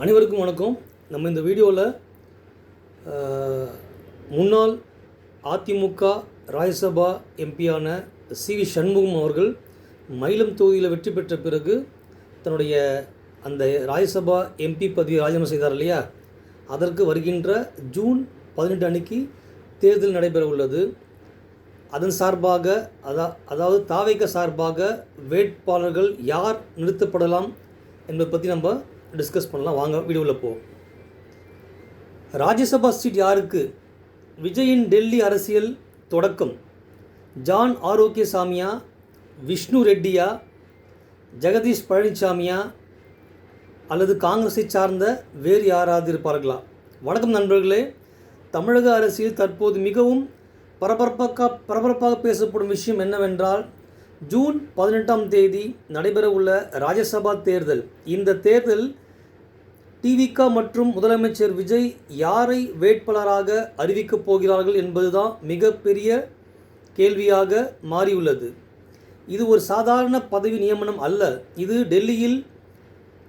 அனைவருக்கும் வணக்கம். நம்ம இந்த வீடியோவில் முன்னாள் அதிமுக ராஜ்யசபா எம்பியான சி.வி. சண்முகம் அவர்கள் மயிலம் தொகுதியில் வெற்றி பெற்ற பிறகு தன்னுடைய அந்த ராஜ்யசபா எம்பி பதவி ராஜினாமா செய்தார் இல்லையா, அதற்கு வருகின்ற ஜூன் 18 அன்னைக்கு தேர்தல் நடைபெற உள்ளது. அதன் சார்பாக அதாவது தாவேக சார்பாக வேட்பாளர்கள் யார் நிறுத்தப்படலாம் என்பதை பற்றி நம்ம டிஸ்கஸ் பண்ணலாம். வாங்க வீடியோவில் போவோம். ராஜ்யசபா சீட் யாருக்கு? விஜயின் டெல்லி அரசியல் தொடக்கம். ஜான் ஆரோக்கியசாமியா, விஷ்ணு ரெட்டியா, ஜெகதீஷ் பழனிசாமியா அல்லது காங்கிரஸை சார்ந்த வேறு யாராவது இருப்பார்களா? வணக்கம் நண்பர்களே. தமிழக அரசியல் தற்போது மிகவும் பரபரப்பாக பேசப்படும் விஷயம் என்னவென்றால், ஜூன் 18ஆம் தேதி நடைபெற உள்ள ராஜ்யசபா தேர்தல். இந்த தேர்தல் டிவிக மற்றும் முதலமைச்சர் விஜய் யாரை வேட்பாளராக அறிவிக்கப் போகிறார்கள் என்பதுதான் மிகப்பெரிய கேள்வியாக மாறியுள்ளது. இது ஒரு சாதாரண பதவி நியமனம் அல்ல. இது டெல்லியில்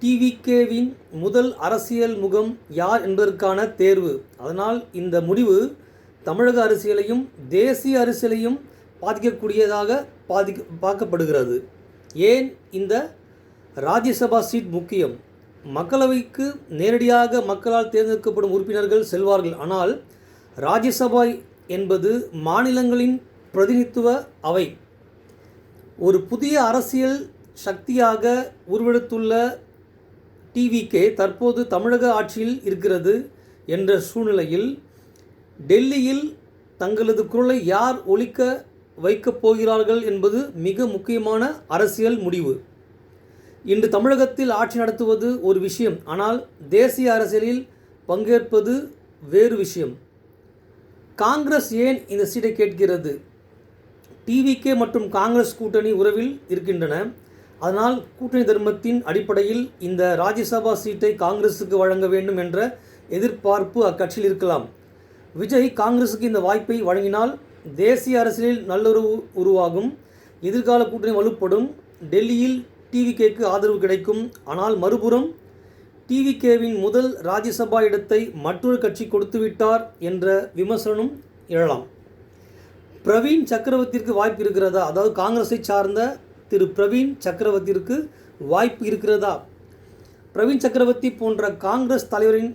டிவிகேவின் முதல் அரசியல் முகம் யார் என்பதற்கான தேர்வு. அதனால் இந்த முடிவு தமிழக அரசியலையும் தேசிய அரசியலையும் பாதிக்கக்கூடியதாக பார்க்கப்படுகிறது. ஏன் இந்த ராஜ்யசபா சீட் முக்கியம்? மக்களவைக்கு நேரடியாக மக்களால் தேர்ந்தெடுக்கப்படும் உறுப்பினர்கள் செல்வார்கள். ஆனால் ராஜ்யசபா என்பது மாநிலங்களின் பிரதிநிதித்துவ அவை. ஒரு புதிய அரசியல் சக்தியாக உருவெடுத்துள்ள டிவிகே தற்போது தமிழக ஆட்சியில் இருக்கிறது என்ற சூழ்நிலையில் டெல்லியில் தங்களது குரலை யார் ஒலிக்க வைக்கப் போகிறார்கள் என்பது மிக முக்கியமான அரசியல் முடிவு. இன்று தமிழகத்தில் ஆட்சி நடத்துவது ஒரு விஷயம், ஆனால் தேசிய அரசியலில் பங்கேற்பது வேறு விஷயம். காங்கிரஸ் ஏன் இந்த சீட்டை கேட்கிறது? டிவிகே மற்றும் காங்கிரஸ் கூட்டணி உறவில் இருக்கின்றன. அதனால் கூட்டணி தர்மத்தின் அடிப்படையில் இந்த ராஜ்யசபா சீட்டை காங்கிரஸுக்கு வழங்க வேண்டும் என்ற எதிர்பார்ப்பு அக்கட்சியில் இருக்கலாம். விஜய் காங்கிரஸுக்கு இந்த வாய்ப்பை வழங்கினால் தேசிய அரசியலில் நல்லுறவு உருவாகும், எதிர்கால கூட்டணி வலுப்படும், டெல்லியில் டிவிகேக்கு ஆதரவு கிடைக்கும். ஆனால் மறுபுறம் டிவிகேவின் முதல் ராஜ்யசபா இடத்தை மற்றொரு கட்சி கொடுத்துவிட்டார் என்ற விமர்சனம் எழலாம். பிரவீன் சக்கரவர்த்திற்கு வாய்ப்பு இருக்கிறதா? அதாவது காங்கிரஸை சார்ந்த திரு பிரவீன் சக்கரவர்த்திற்கு வாய்ப்பு இருக்கிறதா? பிரவீன் சக்கரவர்த்தி போன்ற காங்கிரஸ் தலைவரின்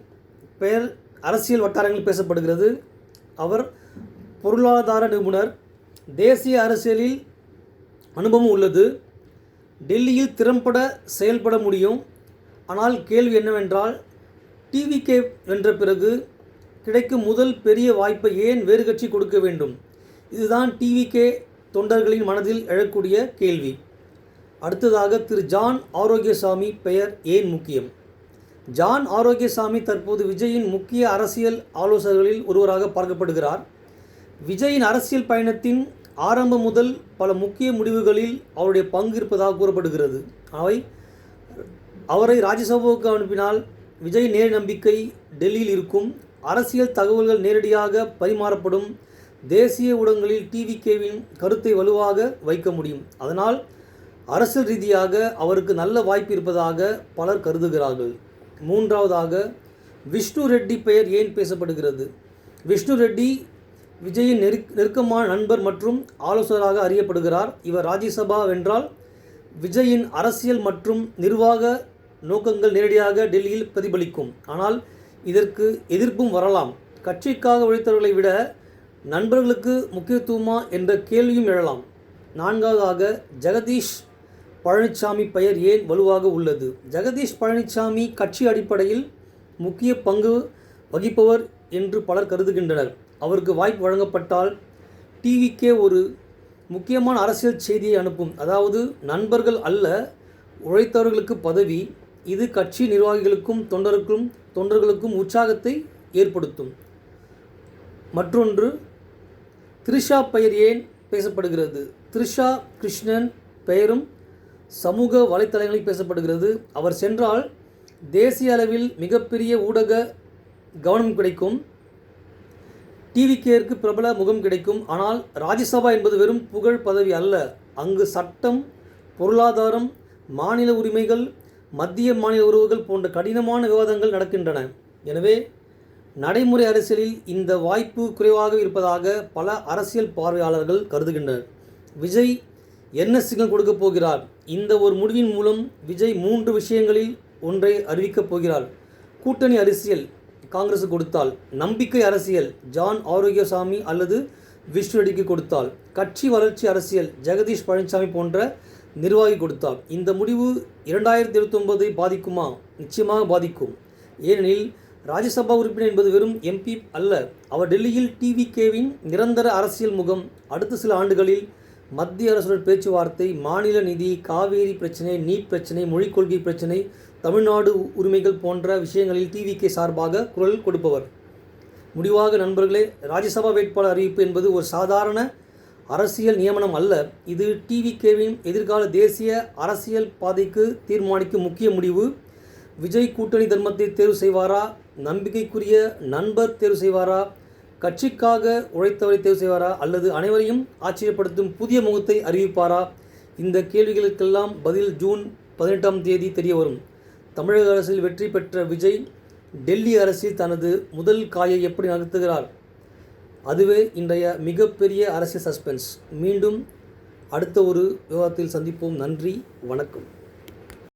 பெயர் அரசியல் வட்டாரங்களில் பேசப்படுகிறது. அவர் பொருளாதார நிபுணர், தேசிய அரசியலில் அனுபவம் உள்ளது, டெல்லியில் திறம்பட செயல்பட முடியும். ஆனால் கேள்வி என்னவென்றால், டிவிகே வென்ற பிறகு கிடைக்கும் முதல் பெரிய வாய்ப்பை ஏன் வேறு கட்சி கொடுக்க வேண்டும்? இதுதான் டிவிகே தொண்டர்களின் மனதில் எழக்கூடிய கேள்வி. அடுத்ததாக திரு ஜான் ஆரோக்கியசாமி பெயர் ஏன் முக்கியம்? ஜான் ஆரோக்கியசாமி தற்போது விஜயின் முக்கிய அரசியல் ஆலோசகர்களில் ஒருவராக பார்க்கப்படுகிறார். விஜயின் அரசியல் பயணத்தின் ஆரம்பம் முதல் பல முக்கிய முடிவுகளில் அவருடைய பங்கு இருப்பதாக கூறப்படுகிறது. அவரை ராஜ்யசபாவுக்கு அனுப்பினால் விஜய் நேர் நம்பிக்கை டெல்லியில் இருக்கும், அரசியல் தகவல்கள் நேரடியாக பரிமாறப்படும், தேசிய ஊடகங்களில் டிவிகேவின் கருத்தை வலுவாக வைக்க முடியும். அதனால் அரசியல் ரீதியாக அவருக்கு நல்ல வாய்ப்பு இருப்பதாக பலர் கருதுகிறார்கள். மூன்றாவதாக விஷ்ணு ரெட்டி பெயர் ஏன் பேசப்படுகிறது? விஷ்ணு ரெட்டி விஜயின் நெருக்கமான நண்பர் மற்றும் ஆலோசகராக அறியப்படுகிறார். இவர் ராஜ்யசபா வென்றால் விஜயின் அரசியல் மற்றும் நிர்வாக நோக்கங்கள் நேரடியாக டெல்லியில் பிரதிபலிக்கும். ஆனால் இதற்கு எதிர்ப்பும் வரலாம். கட்சிக்காக உழைத்தவர்களை விட நண்பர்களுக்கு முக்கியத்துவமா என்ற கேள்வியும் எழலாம். நான்காவதாக ஜெகதீஷ் பழனிசாமி பெயர் ஏன் வலுவாக உள்ளது? ஜெகதீஷ் பழனிசாமி கட்சி அடிப்படையில் முக்கிய பங்கு வகிப்பவர் என்று பலர் கருதுகின்றனர். அவருக்கு வாய்ப்பு வழங்கப்பட்டால் டிவிகே ஒரு முக்கியமான அரசியல் செய்தியை அனுப்பும். அதாவது நண்பர்கள் அல்ல, உழைத்தவர்களுக்கு பதவி. இது கட்சி நிர்வாகிகளுக்கும் தொண்டர்களுக்கும் உற்சாகத்தை ஏற்படுத்தும். மற்றொன்று, த்ரிஷா பெயர் ஏன் பேசப்படுகிறது? த்ரிஷா கிருஷ்ணன் பெயரும் சமூக வலைத்தளங்களில் பேசப்படுகிறது. அவர் சென்றால் தேசிய அளவில் மிகப்பெரிய ஊடக கவனம் கிடைக்கும், டிவிகேற்கு பிரபல முகம் கிடைக்கும். ஆனால் ராஜ்யசபா என்பது வெறும் புகழ் பதவி அல்ல. அங்கு சட்டம், பொருளாதாரம், மாநில உரிமைகள், மத்திய மாநில உறவுகள் போன்ற கடினமான விவாதங்கள் நடக்கின்றன. எனவே நடைமுறை அரசியலில் இந்த வாய்ப்பு குறைவாக இருப்பதாக பல அரசியல் பார்வையாளர்கள் கருதுகின்றனர். விஜய் என்ன சிக்னல் கொடுக்கப் போகிறார்? இந்த ஒரு முடிவின் மூலம் விஜய் 3 விஷயங்களில் ஒன்றை அறிவிக்கப் போகிறார். கூட்டணி அரசியல் காங்கிரஸ் கொடுத்தால், நம்பிக்கை அரசியல் ஜான் ஆரோக்கியசாமி அல்லது விஷ்ணு ரெட்டிக்கு கொடுத்தால், கட்சி வளர்ச்சி அரசியல் ஜெகதீஷ் பழனிசாமி போன்ற நிர்வாகி கொடுத்தால். இந்த முடிவு 2029 பாதிக்குமா? நிச்சயமாக பாதிக்கும். ஏனெனில் ராஜ்யசபா உறுப்பினர் என்பது வெறும் எம்பி அல்ல. அவர் டெல்லியில் டிவிகேவின் நிரந்தர அரசியல் முகம். அடுத்த சில ஆண்டுகளில் மத்திய அரசுடன் பேச்சுவார்த்தை, மாநில நிதி, காவேரி பிரச்சினை, நீட் பிரச்சினை, மொழிக் கொள்கை பிரச்சினை, தமிழ்நாடு உரிமைகள் போன்ற விஷயங்களில் டிவிகே சார்பாக குரல் கொடுப்பவர். முடிவாக நண்பர்களே, ராஜ்யசபா வேட்பாளர் அறிவிப்பு என்பது ஒரு சாதாரண அரசியல் நியமனம் அல்ல. இது டிவிகேவின் எதிர்கால தேசிய அரசியல் பாதைக்கு தீர்மானிக்கும் முக்கிய முடிவு. விஜய் கூட்டணி தர்மத்தை தேர்வு செய்வாரா? நம்பிக்கைக்குரிய நண்பர் தேர்வு செய்வாரா? கட்சிக்காக உழைத்தவரை தேர்வு செய்வாரா? அல்லது அனைவரையும் ஆச்சரியப்படுத்தும் புதிய முகத்தை அறிவிப்பாரா? இந்த கேள்விகளுக்கெல்லாம் பதில் ஜூன் 18 தெரிய வரும். தமிழக அரசில் வெற்றி பெற்ற விஜய் டெல்லி அரசில் தனது முதல் காயை எப்படி நகர்த்துகிறார்? அதுவே இன்றைய மிகப்பெரிய அரசியல் சஸ்பென்ஸ். மீண்டும் அடுத்த ஒரு விவாதத்தில் சந்திப்போம். நன்றி, வணக்கம்.